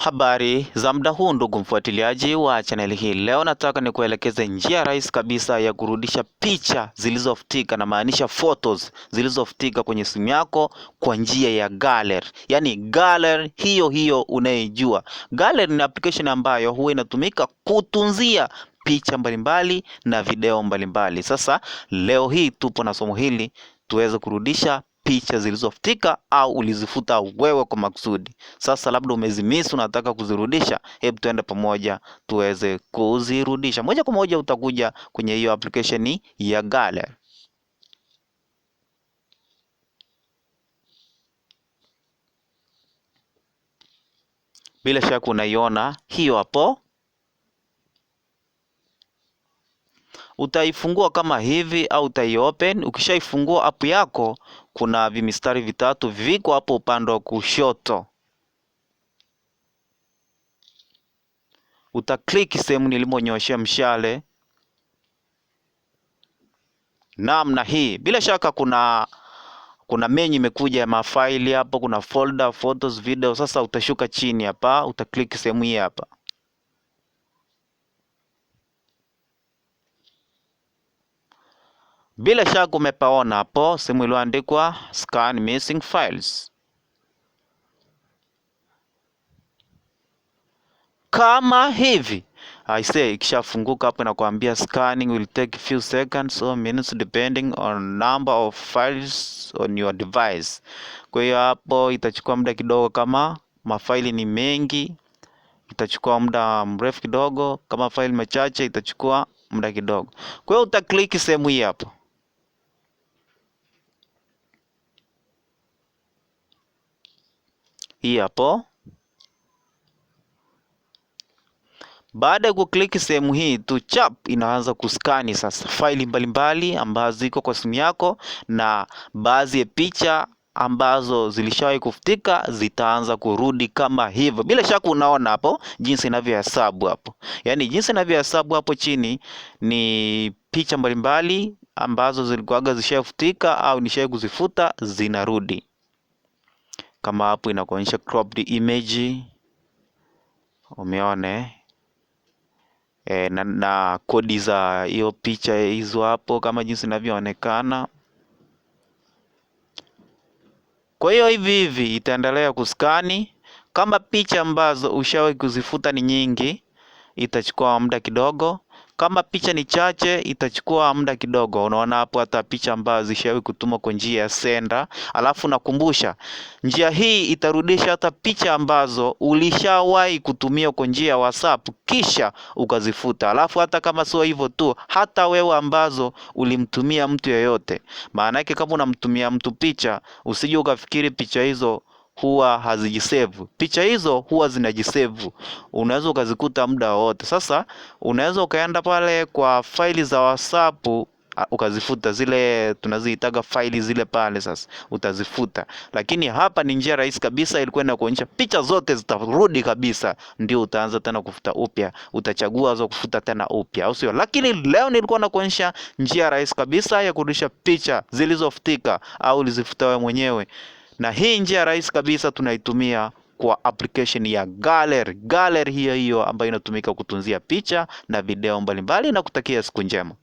Habari za muda huu ndugu mfuatiliaji wa chaneli hii. Leo nataka nikuelekeze njia rahisi kabisa ya kurudisha picha zilizofutika, na maanisha photos zilizofutika kwenye simu yako kwa njia ya gallery. Yaani gallery hiyo unaijua. Gallery ni application ambayo huwa inatumika kutunzia picha mbalimbali na video mbalimbali. Sasa leo hii tupo na somo hili tuweze kurudisha picha zilizofutika au ulizifuta wewe kwa makusudi. Sasa labda umezimiss, unataka kuzirudisha, hebu tuende pamoja tuweze kuzirudisha. Moja kwa moja utakuja kwenye hiyo application ya gallery. Bila shaka unaiona hiyo hapo. Utaifungua kama hivi au utaiopen. Ukishaifungua app yako, kuna vimistari vitatu viko hapo upande wa kushoto. Utaklik sehemu nilimonyooshea mshale namna hii. Bila shaka kuna menu imekuja ya mafaili hapo, kuna folder, photos, video. Sasa utashuka chini hapa, utaklik sehemu hii hapa. Bila shaka umepaona hapo sehemu iliyoandikwa scan missing files. Kama hivi. I say ikishafunguka hapo inakwambia scanning will take few seconds or minutes depending on number of files on your device. Kwa hiyo hapo itachukua muda kidogo, kama mafaili ni mengi itachukua muda mrefu kidogo, kama faili machache itachukua muda kidogo. Kwa hiyo utaklik sehemu hii hapo. Hii hapo. Baada ya kuklik sehemu hii tu chap, inaanza kuskani sasa faili mbalimbali ambazo ziko kwa simu yako, na baadhi ya picha ambazo zilishawahi kufutika zitaanza kurudi kama hivyo. Bila shaka unaona hapo jinsi inavyohesabu hapo. Yaani jinsi inavyohesabu hapo chini ni picha mbalimbali ambazo zilikuwaga zishafutika au nishawahi kuzifuta zinarudi. Kama hapo inakuonyesha cropped image. Umeona na kodi za hiyo picha hizo hapo kama jinsi inavyoonekana. Kwa hiyo hivi itaendelea kuskani. Kama picha ambazo ushawahi kuzifuta ni nyingi, itachukua muda kidogo. Kama picha ni chache, itachukua muda kidogo. Unaona hapo hata picha ambazo zishawahi kutumwa kwa njia ya senda. Alafu nakumbusha, njia hii itarudisha hata picha ambazo ulishawahi kutumia kwa njia ya WhatsApp kisha ukazifuta. Alafu hata kama sio hivyo tu, hata wewe ambazo ulimtumia mtu yeyote. Maana yake kama unamtumia mtu picha, usije ukafikiri picha hizo huwa hazijisave. Picha hizo huwa zinajisave. Unaweza ukazikuta muda wote. Sasa unaweza ukaenda pale kwa faili za WhatsApp ukazifuta, zile tunaziitaga faili zile pale, sasa utazifuta. Lakini hapa ni njia rahisi kabisa, ilikuwa inakuonyesha picha zote zitarudi kabisa, ndio utaanza tena kufuta upya. Utachagua za kufuta tena upya, au sio? Lakini leo nilikuwa nakuonyesha njia rahisi kabisa ya kurudisha picha zilizofutika au ulizifuta wewe mwenyewe. Na hii njia rahisi kabisa tunaitumia kwa application ya gallery. Gallery hiyo ambayo inatumika kutunzia picha na video mbalimbali, na kutakia siku njema.